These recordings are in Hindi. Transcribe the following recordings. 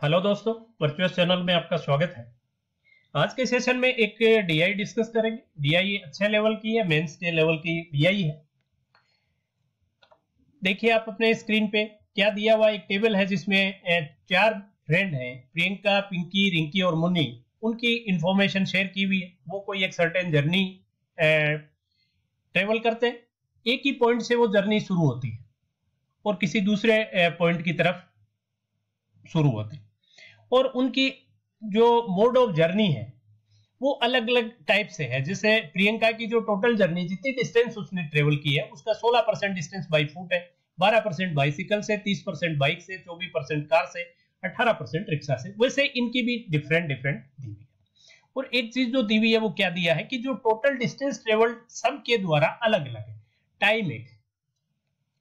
हेलो दोस्तों, वर्चुअल चैनल में आपका स्वागत है। आज के सेशन में एक डीआई डिस्कस करेंगे। डीआई अच्छे लेवल की है, मेंस के लेवल की डीआई है। देखिए आप अपने स्क्रीन पे क्या दिया हुआ एक टेबल है जिसमें 4 फ्रेंड हैं, प्रियंका, पिंकी, रिंकी और मुन्नी। उनकी इंफॉर्मेशन शेयर की हुई है। वो कोई एक सर्टेन जर्नी ट्रेवल करते हैं। एक ही पॉइंट से वो जर्नी शुरू होती है और किसी दूसरे पॉइंट की तरफ शुरू होती है। और उनकी जो मोड ऑफ जर्नी है वो अलग अलग टाइप से है। जैसे प्रियंका की जो टोटल जर्नी, जितनी डिस्टेंस उसने ट्रेवल की है, उसका 16% डिस्टेंस बाई फुट है, 12% बाइसिकल से, 30% बाइक से, 24% कार से, 18% रिक्शा से। वैसे इनकी भी डिफरेंट दी हुई है। और एक चीज जो दी हुई है वो क्या दिया है कि जो टोटल डिस्टेंस ट्रेवल्ड सबके द्वारा अलग अलग है। टाइम एक,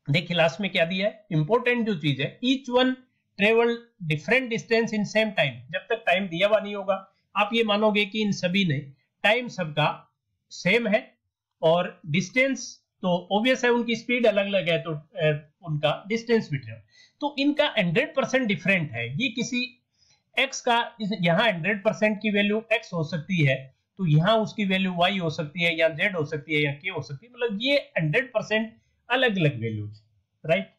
देखिए लास्ट में क्या दिया है, इंपॉर्टेंट जो चीज है, each one travel different distance in same time. जब तक टाइम दिया हुआ नहीं होगा आप ये मानोगे कि इन सभी ने टाइम सबका सेम है, और डिस्टेंस तो ऑब्वियस है, उनकी स्पीड अलग अलग है तो उनका डिस्टेंस भी ट्रेवल। तो इनका 100% डिफरेंट है। ये किसी x का, यहाँ 100% की वैल्यू x हो सकती है, तो यहाँ उसकी वैल्यू y हो सकती है, या z हो सकती है, या k हो सकती है। मतलब ये 100% अलग अलग वैल्यू, राइट।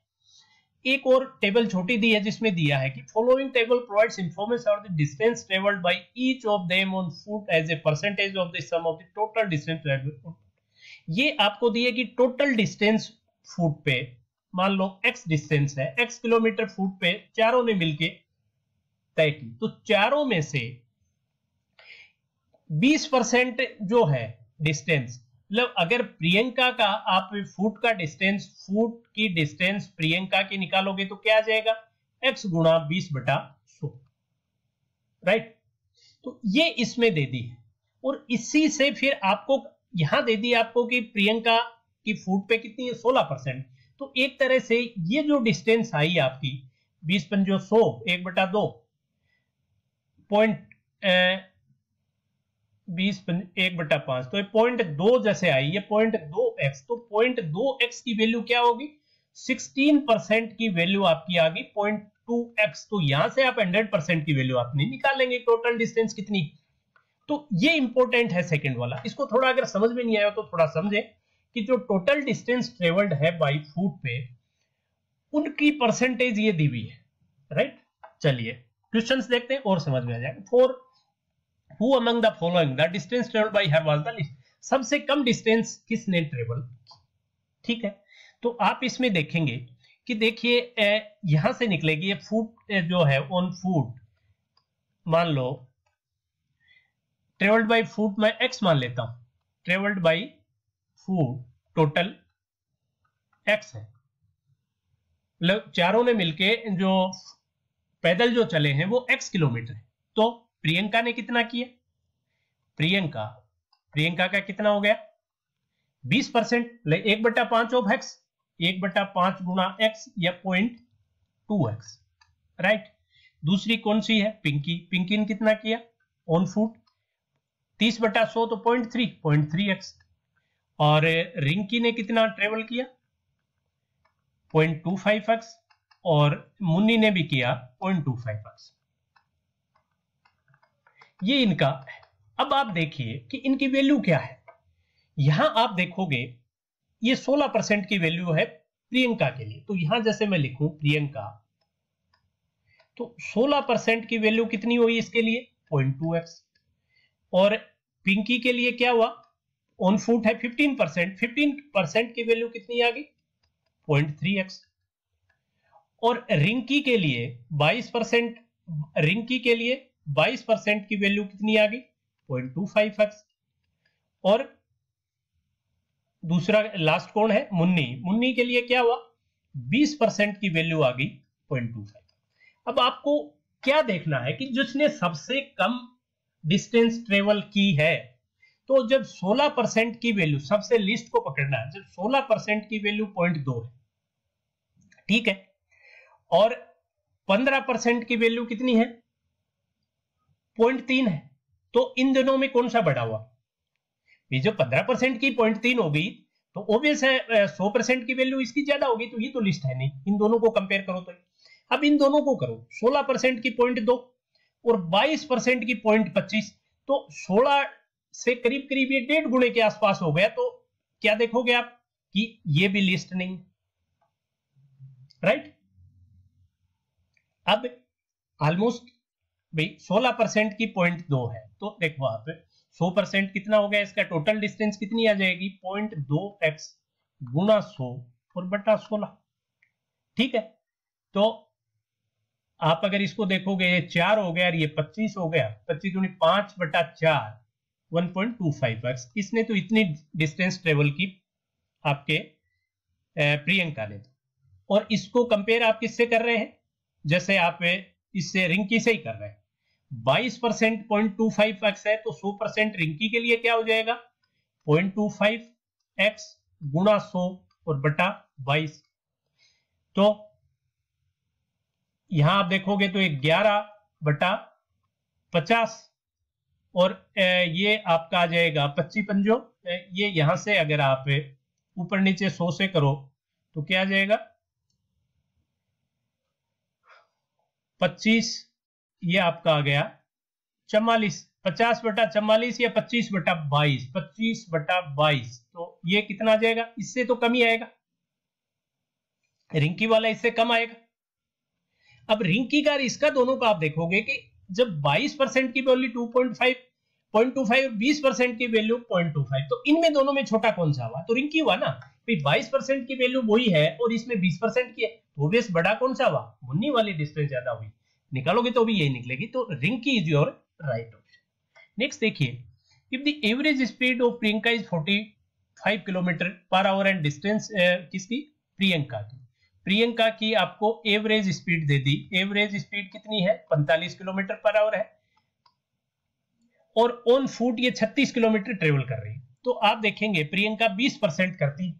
एक और टेबल छोटी दी है जिसमें दिया है कि following table provides information of the distance travelled by each of them on foot as a percentage of the sum of the total distance travelled. ये आपको दिए कि टोटल डिस्टेंस फुट पे, मान लो x डिस्टेंस है, x किलोमीटर फुट पे चारों ने मिलके तय की, तो चारों में से 20% जो है डिस्टेंस, मतलब अगर प्रियंका का आप फुट का डिस्टेंस, फुट की डिस्टेंस प्रियंका की निकालोगे तो क्या आ जाएगा, x गुणा 20/100, राइट। तो ये इसमें दे दी है। और इसी से फिर आपको यहां दे दी आपको कि प्रियंका की फुट पे कितनी है, 16%। तो एक तरह से ये जो डिस्टेंस आई आपकी 20×100 1/2 पॉइंट 20/1/5, तो 0.2 जैसे आई, ये 0.2x, तो 0.2x की वैल्यू क्या होगी, 16% की वैल्यू आपकी आ गई 0.2x। तो यहां से आप 100% की वैल्यू आपने निकालेंगे टोटल डिस्टेंस कितनी। तो ये इंपॉर्टेंट है सेकंड वाला। इसको थोड़ा अगर समझ में नहीं आया तो थोड़ा समझे कि जो टोटल डिस्टेंस ट्रेवल्ड है बाई फुट पे, उनकी परसेंटेज ये दी हुई है, राइट। चलिए क्वेश्चंस देखते हैं और समझ में आ जाएगा। For Who among the following the distance traveled by her was the least? सबसे कम डिस्टेंस किसने ट्रेवल, ठीक है। तो आप इसमें देखेंगे कि देखिए यहां से निकलेगी ये फुट जो है ऑन फुट, मान लो ट्रेवल्ड बाय फुट मैं x मान लेता हूं, travelled by foot total x है, मतलब चारों ने मिलके जो पैदल जो चले हैं वो x किलोमीटर है। तो प्रियंका ने कितना किया, प्रियंका का कितना हो गया 20%, 1/5 ऑफ x, 1/5 गुणा x या 0.2x, राइट। दूसरी कौन सी है, पिंकी ने कितना किया ऑन फुट 30/100, तो 0.3x। और रिंकी ने कितना ट्रेवल किया 0.25x, और मुन्नी ने भी किया 0.25x। ये इनका है। अब आप देखिए कि इनकी वैल्यू क्या है। यहां आप देखोगे ये 16% की वैल्यू है प्रियंका के लिए। तो यहां जैसे मैं लिखूं प्रियंका, तो 16% की वैल्यू कितनी हुई इसके लिए 0.2x। और पिंकी के लिए क्या हुआ, ऑन फुट है 15% की वैल्यू कितनी आ गई 0.3x। और रिंकी के लिए 22%, रिंकी के लिए 22% की वैल्यू कितनी आ गई 0.25x। और दूसरा लास्ट कौन है, मुन्नी के लिए क्या हुआ 20% की वैल्यू आ गई 0.25। अब आपको क्या देखना है कि जिसने सबसे कम डिस्टेंस ट्रेवल की है, तो जब 16% की वैल्यू, सबसे लिस्ट को पकड़ना है, जब 16% की वैल्यू 0.2 है, ठीक है, और 15% की वैल्यू कितनी है 0.3 है, तो इन दोनों में कौन सा बड़ा हुआ, ये जो 15% की 0.3 हो गई, तो ऑब्वियस है 100% की वैल्यू इसकी ज्यादा होगी, तो ये तो लिस्ट है नहीं, इन दोनों को कंपेयर करो तो अब इन दोनों को करो, 16% की 0.2 और 22% की 0.25, तो 16 से करीब करीब ये 1.5 गुणे के आसपास हो गया। तो क्या देखोगे आप कि ये भी लिस्ट नहीं, राइट। अब ऑलमोस्ट भाई 16% की 0.2 है, तो देखो आप 100% कितना हो गया, इसका टोटल डिस्टेंस कितनी आ जाएगी 0.2x गुना 100 और बटा 16, ठीक है। तो आप अगर इसको देखोगे ये 4 हो गया और ये 25 हो गया, 25 दूनी 5 बटा 4 1.25x, इसने तो इतनी डिस्टेंस ट्रेवल की आपके प्रियंका ने। और इसको कंपेयर आप किससे कर रहे हैं, जैसे आप इससे रिंकी से ही कर रहे हैं। 22% 0.25x है, तो 100% रिंकी के लिए क्या हो जाएगा 0.25x गुणा 100 और बटा 22। तो यहां आप देखोगे तो 11 बटा 50 और ये आपका आ जाएगा 25 पंजो, ये यहां से अगर आप ऊपर नीचे 100 से करो तो क्या आ जाएगा 25, ये आपका आ गया 44, 50 बटा 44 या 25 बटा 22, 25 बटा 22, तो ये कितना आ जाएगा, इससे तो कम ही आएगा, रिंकी वाला इससे कम आएगा। अब रिंकी का इसका दोनों का आप देखोगे कि जब 22% की वैल्यू 2.5 0.25 और 20% की वैल्यू 0.25, तो इनमें दोनों में छोटा कौन सा हुआ, तो रिंकी हुआ ना। 22% की वैल्यू वही है और इसमें 20% की है, तो ऑब्वियस बड़ा कौन सा हुआ, मुन्नी वाली डिस्टेंस ज्यादा हुई, निकालोगे तो भी यही निकलेगी, तो Rinki is your right option. Next देखिए, if the average speed of Priyanka is 45 kilometre per hour and distance किसकी, प्रियंका की। प्रियंका की आपको एवरेज स्पीड दे दी, एवरेज स्पीड कितनी है 45 किलोमीटर पर आवर है, और ऑन फुट ये 36 किलोमीटर ट्रेवल कर रही है। तो आप देखेंगे प्रियंका 20% करती,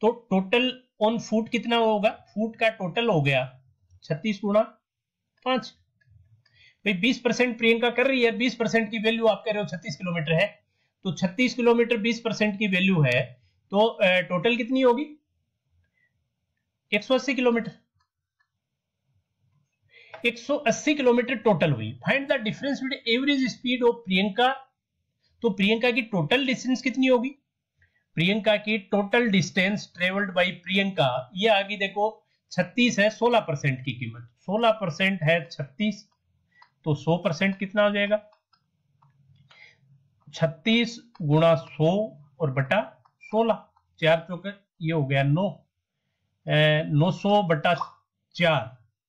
तो टोटल ऑन फुट कितना होगा, फुट का टोटल हो गया 36 गुणा 5। भाई 20% प्रियंका कर रही है, 20% की वैल्यू आप कह रहे हो 36 किलोमीटर है, तो 36 किलोमीटर 20% की वैल्यू है, तो टोटल कितनी होगी 180 किलोमीटर, 180 किलोमीटर टोटल हुई। Find the difference between average speed of Priyanka, तो प्रियंका की टोटल डिस्टेंस कितनी होगी, प्रियंका की total distance travelled by Priyanka, ये आगे देखो 36 है, 16% की कीमत, 16% है 36, तो 100% कितना हो जाएगा 36 गुणा 100 और बटा 16, 4 चौके ये हो गया 9, 900 बटा 4,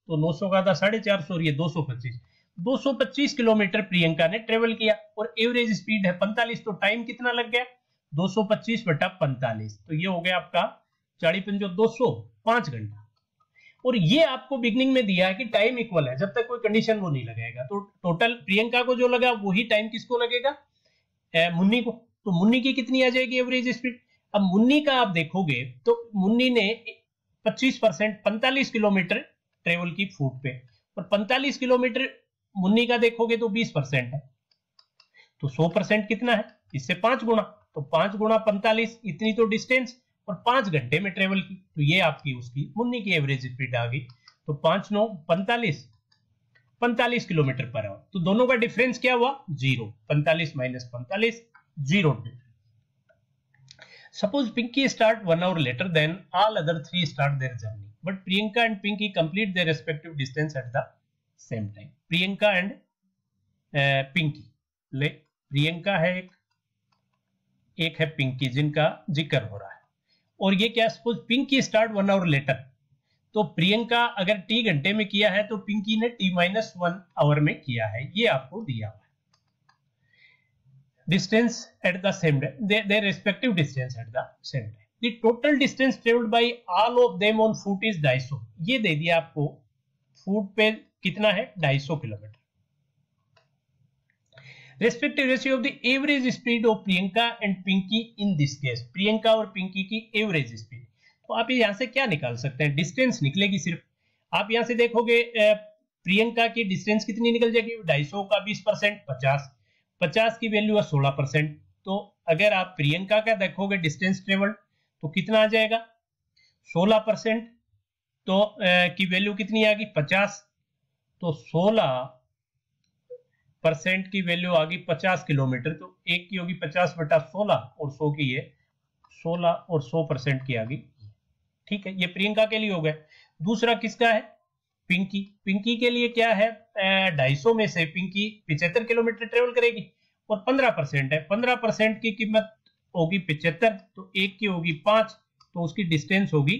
तो 900 का था 450 और ये 225, 225 किलोमीटर प्रियंका ने ट्रेवल किया और एवरेज स्पीड है 45, तो टाइम कितना लग गया 225 बटा 45, तो ये हो गया आपका 40 5 घंटा। और ये आपको बिगनिंग में दिया है कि टाइम इक्वल है, जब तक कोई कंडीशन वो नहीं लगाएगा, तो टोटल प्रियंका को जो लगा वही टाइम किसको लगेगा मुन्नी को, तो मुन्नी की कितनी आ जाएगी एवरेज स्पीड। अब मुन्नी का आप देखोगे तो मुन्नी ने 25% 45 किलोमीटर ट्रेवल की फुट पे, और 45 किलोमीटर मुन्नी का देखोगे तो 20% है, तो 100% कितना है इससे 5 गुना, तो 5 गुना 45, इतनी तो डिस्टेंस और 5 घंटे में ट्रेवल की, तो ये आपकी उसकी मुन्नी की एवरेज स्पीड आ गई। तो 5 9 45 किलोमीटर पर आवर, तो दोनों का डिफरेंस क्या हुआ 0, 45 minus 45 0। Suppose Pinky start 1 hour later than all other 3 start their journey, but Priyanka and Pinky complete their respective distance at the same time. Priyanka and Pinky, ले प्रियंका है एक है पिंकी जिनका जिक्र हो रहा है, और ये क्या suppose Pinky start 1 hour later, तो प्रियंका अगर टी घंटे में किया है तो पिंकी ने t-1 आवर में किया है, ये आपको दिया हुआ है। distance at the same time, their respective distance at the same time. The total distance traveled by all of them on foot is 250, ये दे दिया आपको फुट पे कितना है 250 kilometre. Respective ratio of the average speed of Priyanka and Pinky in this case, Priyanka और पिंकी की एवरेज स्पीड, तो आप यहां से क्या निकाल सकते हैं, डिस्टेंस निकलेगी सिर्फ। आप यहां से देखोगे प्रियंका की डिस्टेंस कितनी निकल जाएगी 250 का 20% 50 की वैल्यू है 16%, तो अगर आप प्रियंका का देखोगे डिस्टेंस ट्रेवल तो कितना आ जाएगा 16% तो की वैल्यू कितनी आ गई 50, तो 16% की वैल्यू आ गई 50 किलोमीटर, तो एक की होगी 50/16 और 100 की है 16 और 100% की आ गई। ठीक है, ये प्रियंका के लिए हो गया। दूसरा किसका है, पिंकी। पिंकी के लिए क्या है, 250 में से पिंकी 75 किलोमीटर ट्रेवल करेगी और 15% है, 15% की कीमत होगी 75, तो एक की होगी 5, तो उसकी डिस्टेंस होगी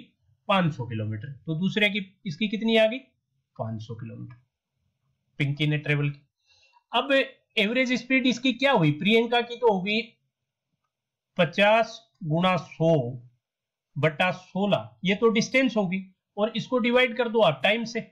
500 किलोमीटर। तो दूसरे की इसकी कितनी आ गई 500 किलोमीटर पिंकी ने ट्रेवल की। अब एवरेज स्पीड इसकी क्या हुई, प्रियंका की तो होगी 50 × 100/16, ये तो डिस्टेंस होगी, और इसको डिवाइड कर दो आप टाइम से,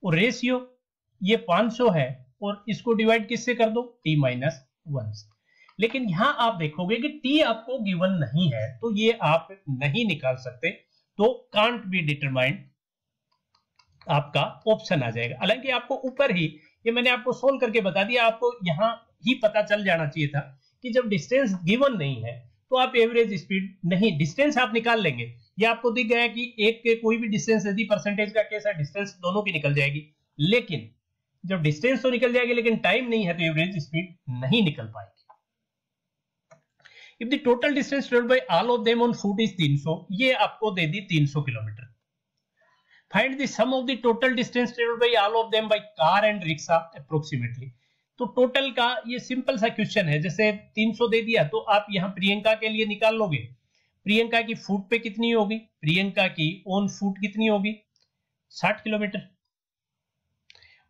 और रेशियो ये 500 है और इसको डिवाइड किससे कर दो t-1 से। लेकिन यहां आप देखोगे कि t आपको गिवन नहीं है, तो ये आप नहीं निकाल सकते, तो कांट बी डिटरमाइंड आपका ऑप्शन आ जाएगा। हालांकि आपको ऊपर ही ये मैंने आपको सोल्व करके बता दिया, आपको यहां ही पता चल जाना चाहिए था कि जब डिस्टेंस गिवन नहीं है तो आप एवरेज स्पीड नहीं, डिस्टेंस आप निकाल लेंगे। ये आपको दिख गया कि एक के कोई भी डिस्टेंस यदि परसेंटेज का केस है, डिस्टेंस दोनों की निकल जाएगी, लेकिन जब डिस्टेंस तो निकल जाएगी लेकिन टाइम नहीं है, तो एवरेज स्पीड नहीं निकल पाएगी। If the total distance travelled by all of them on foot is 300, ये आपको दे दी 300 kilometre. Find the sum of the total distance travelled by all of them by car and rickshaw approximately. तो टोटल का ये सिंपल सा क्वेश्चन है, जैसे 300 दे दिया तो आप यहां प्रियंका के लिए निकाल लोगे, प्रियंका की फुट पे कितनी होगी, प्रियंका की ऑन फुट कितनी होगी 60 किलोमीटर,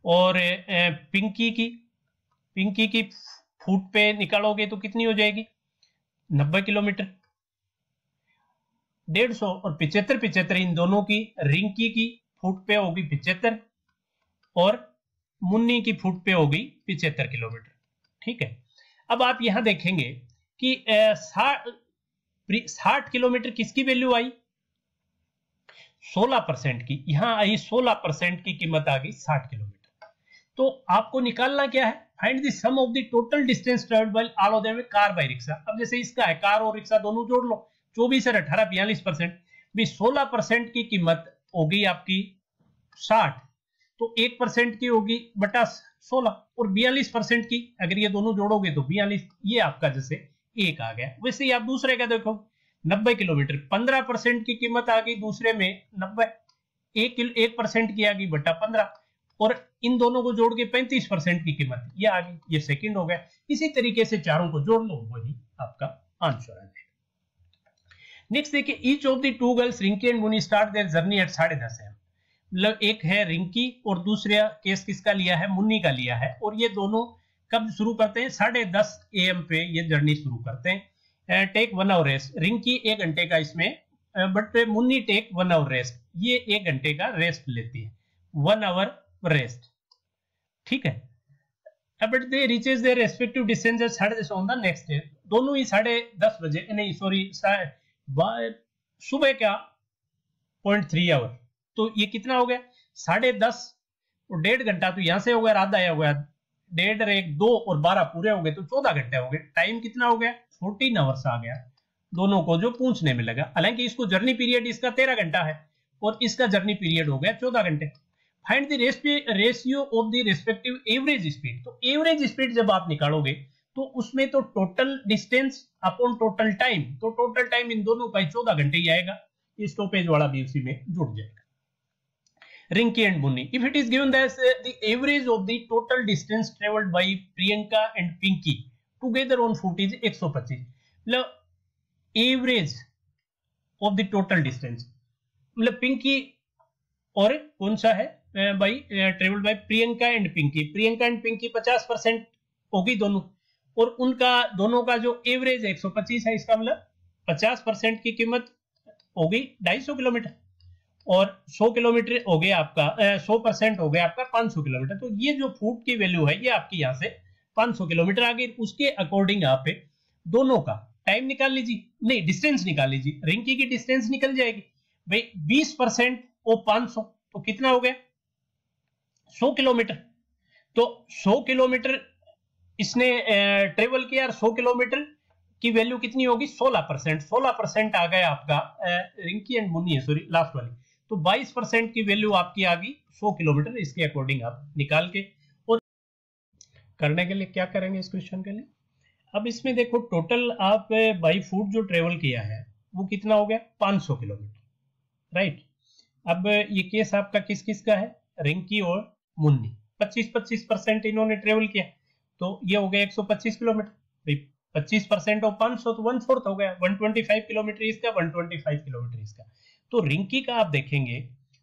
और पिंकी की फुट पे निकालोगे तो कितनी हो जाएगी 90 किलोमीटर। 150 और 75 इन दोनों की, रिंकी की फुट पे होगी 75 और मुन्नी की फुट पे होगी 75 किलोमीटर। ठीक है, अब आप यहां देखेंगे कि 60 किलोमीटर किसकी वैल्यू आई 16% की, यहां आई 16% की कीमत आ गई 60 किलोमीटर। तो आपको निकालना क्या है, find the sum of the total distance travelled by all of them car by rickshaw. अब जैसे इसका है कार और रिक्शा दोनों जोड़ लो, 24 और 18 42%, भी 16% की कीमत होगी आपकी 60, तो 1% की होगी बटा 16, और 42% की अगर ये दोनों जोड़ोगे तो 42, ये आपका जैसे एक आ गया। वैसे ही आप दूसरे का देखो 90 किलोमीटर, 15% की कीमत आ गई दूसरे में 90, 1% की आ गई बटा 15, और इन दोनों को जोड़ के 35% की कीमत ये आ गई, ये सेकंड हो गया। इसी तरीके से चारों को जोड़ लो, वही आपका आंसर आ जाएगा। नेक्स्ट देखिए, each of the two girls Rinki and Muni start their journey at 10:30 AM। मतलब एक है रिंकी और दूसरा केस किसका लिया है, मुन्नी का लिया है, और ये दोनों कब शुरू करते हैं 10:30 AM पे ये जर्नी शुरू करते हैं। टेक 1 आवर रेस्ट, रिंकी 1 घंटे का इसमें, but Munni take 1 hour rest, ये 1 घंटे का रेस्ट लेती है, 1 आवर रेस्ट। ठीक है, but they reaches their respective distances 10:30 on the next day. दोनों ही 10:30 बजे, नहीं सॉरी सुबह का 0.3 आवर, तो ये कितना हो गया 10:30 और 1.5 घंटा तो यहां से हो गया, आधा हो गया, 1.5 1 2 और 12 पूरे हो गए तो 14 घंटे हो गए। टाइम कितना हो गया 14 आवर्स आ गया दोनों को जो पूछने में लगा। हालांकि इसको जर्नी पीरियड इसका 13 घंटा है और इसका जर्नी पीरियड हो गया 14 घंटे। Find the ratio of the respective average speed. तो एवरेज स्पीड जब आप निकालोगे तो उसमें तो total distance upon total time, तो टोटल टाइम इन दोनों का 14 घंटे ही आएगा, स्टॉपेज वाला भी उसी में जुड़ जाएगा। Rinki and Munni, if it is given that the average of the total distance travelled by Priyanka and Pinky together on foot is 125। मतलब average of the total distance, मतलब पिंकी और कौन सा है by travelled by Priyanka and Pinky, Priyanka and Pinky 50% होगी दोनों, और उनका दोनों का जो एवरेज 125 है, इसका मतलब 50% की कीमत होगी 250 किलोमीटर, और 100 किलोमीटर हो गया आपका 100% हो गया आपका 500 किलोमीटर। तो ये जो फुट की वैल्यू है ये आपकी यहाँ से 500 किलोमीटर आ गई। उसके अकॉर्डिंग यहाँ पे दोनों का टाइम निकाल लीजिए, नहीं डिस्टेंस निकाल लीजिए। रिंकी की डिस्टेंस निकल जाएगी भाई 20% और 500 तो कितना हो गया 100 किलोमीटर। तो 100 किलोमीटर इसने ट्रेवल किया, 100 किलोमीटर की वैल्यू कितनी होगी 16%, 16% आ गया आपका रिंकी एंड मुन्नी है, सॉरी लास्ट वाली, तो तो 22% की वैल्यू आपकी आ गई 100 किलोमीटर। इसके अकॉर्डिंग आप निकाल के, और करने के लिए क्या करेंगे इस क्वेश्चन के लिए, अब इसमें देखो टोटल आप बाई फुट जो ट्रेवल किया है वो कितना हो गया, 500 किलोमीटर, राइट। अब ये केस आपका किस किस का है, रिंकी और मुन्नी, 25-25% इन्होंने ट्रेवल किया, तो ये हो गया 125 किलोमीटर। 25% ऑफ 500 तो 1/4 हो गया, 125 किलोमीटर इसका, 125 किलोमीटर इसका। तो रिंकी का आप देखेंगे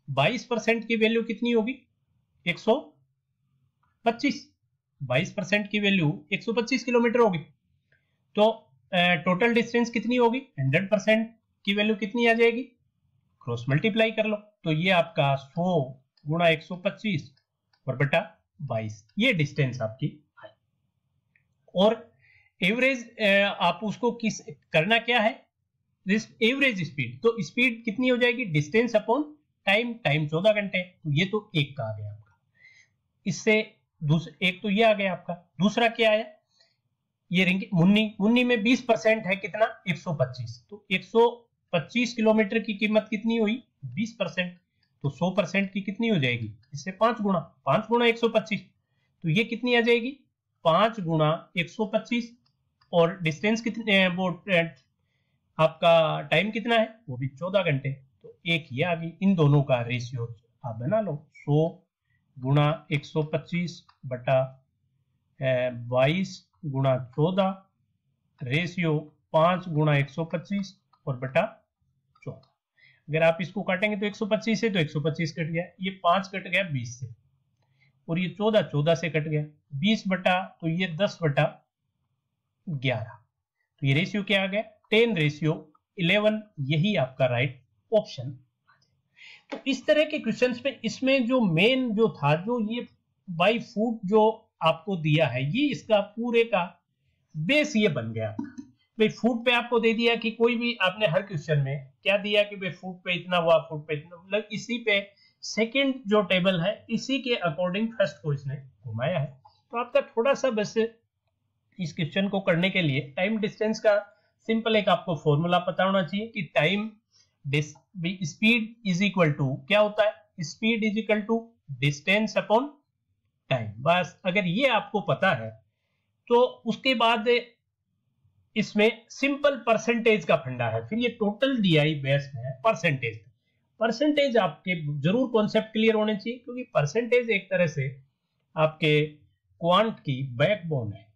22% की वैल्यू कितनी होगी, 125, 22% की वैल्यू 125 किलोमीटर होगी। तो टोटल डिस्टेंस कितनी होगी, 100% की वैल्यू कितनी आ जाएगी, क्रॉस मल्टीप्लाई कर लो, तो ये आपका 100 गुणा 125 और बटा 22, ये डिस्टेंस आपकी है। और एवरेज आप उसको किस करना क्या है, एवरेज स्पीड, तो स्पीड कितनी हो जाएगी, डिस्टेंस अपॉन टाइम, टाइम 14 घंटे, तो ये तो एक का आ गया आपका। इससे एक तो ये आ गया आपका। दूसरा क्या आया, ये रिंग मुन्नी में 20% है कितना, 125, तो 125 किलोमीटर की कीमत कितनी हुई, 20%, तो 100% की कितनी हो जाएगी, इससे 5 गुणा 125, तो ये कितनी आ जाएगी, 5 गुणा 125, और डिस्टेंस कितने, वो आपका टाइम कितना है, वो भी 14 घंटे, तो एक ये आ गई। इन दोनों का रेशियो आप बना लो, 100 गुणा 125 बटा 22 गुणा 14, रेशियो 5 गुणा 125 और बटा 14। अगर आप इसको काटेंगे तो 125 से तो 125 कट गया, ये 5 कट गया 20 से, और ये 14 से कट गया 20 बटा, तो ये 10 बटा 11, तो ये रेशियो क्या आ गया, 10:11, यही आपका राइट ऑप्शन। तो इस तरह के क्वेश्चंस में इसमें जो मेन जो था, जो ये बाई फुट जो आपको दिया है, ये इसका पूरे का बेस ये बन गया। भाई फुट पे आपको दे दिया कि कोई भी आपने हर क्वेश्चन में क्या दिया कि भाई फुट पे इतना हुआ, फुट पे इतना, मतलब इसी पे सेकंड जो टेबल है इसी के अकॉर्डिंग फर्स्ट को इसने घुमाया है। तो आपका थोड़ा सा बस इस क्वेश्चन को करने के लिए टाइम डिस्टेंस का सिंपल एक आपको फॉर्मूला पता होना चाहिए कि time speed is equal to क्या होता है, speed is equal to distance upon time. बस अगर ये आपको पता है तो उसके बाद इसमें सिंपल परसेंटेज का फंडा है। फिर ये टोटल डीआई बेस्ड है परसेंटेज। परसेंटेज आपके जरूर कॉन्सेप्ट क्लियर होने चाहिए, क्योंकि परसेंटेज एक तरह से आपके क्वांट की बैकबोन है।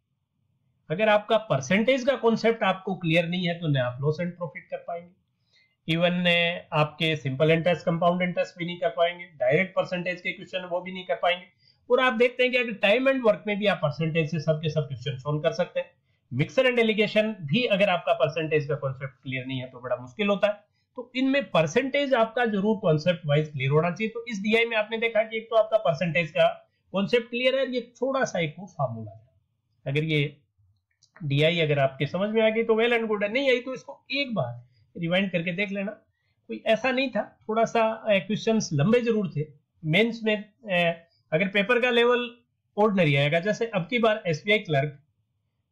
अगर आपका परसेंटेज का कॉन्सेप्ट आपको क्लियर नहीं है तो न आप लॉस एंड प्रॉफिट कर पाएंगे, इवन आपके सिंपल इंटरेस्ट, कंपाउंड इंटरेस्ट भी नहीं कर पाएंगे, डायरेक्ट परसेंटेज के क्वेश्चन वो भी नहीं कर पाएंगे। और आप देखते हैं कि अगर टाइम एंड वर्क में भी आप परसेंटेज से सब के सब क्वेश्चन सोल्व कर सकते हैं। मिक्सर एंड एलिगेशन भी अगर आपका परसेंटेज का कॉन्सेप्ट क्लियर नहीं है तो बड़ा मुश्किल होता है। तो इनमें परसेंटेज आपका जरूर कॉन्सेप्ट वाइज क्लियर होना चाहिए। तो इस डीआई में आपने देखा कि एक तो आपका परसेंटेज का कॉन्सेप्ट क्लियर है, ये थोड़ा सा एक फार्मूला है। अगर ये डीआई अगर आपके समझ में आ गई तो वेल एंड गुड है, नहीं आई तो इसको एक बार रिवाइंड करके देख लेना। कोई ऐसा नहीं था, थोड़ा सा क्वेश्चंस लंबे जरूर थे। मेंस में अगर पेपर का लेवल ऑर्डिनरी आएगा, जैसे अब की बार एसबीआई क्लर्क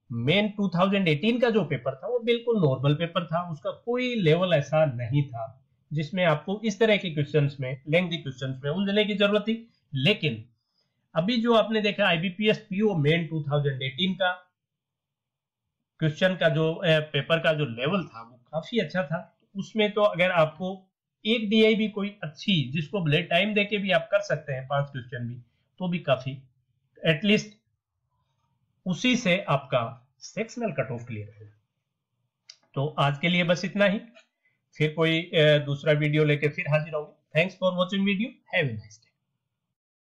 मेन 2018 का जो पेपर था वो बिल्कुल नॉर्मल पेपर था, उसका कोई लेवल ऐसा नहीं था जिसमें आपको इस तरह के क्वेश्चंस में, लेंथी क्वेश्चंस में उलझने की जरूरत थी। लेकिन अभी जो आपने देखा आईबीपीएस पीओ मेन 2018 का क्वेश्चन का जो पेपर का जो लेवल था वो काफी अच्छा था। उसमें तो अगर आपको एक डीआई भी कोई अच्छी, जिसको भले टाइम देके भी आप कर सकते हैं 5 क्वेश्चन भी, तो भी काफी एटलीस्ट उसी से आपका सेक्शनल कट ऑफ क्लियर है। तो आज के लिए बस इतना ही, फिर कोई दूसरा वीडियो लेके फिर हाजिर होंगे। Thanks for watching video, have a nice day.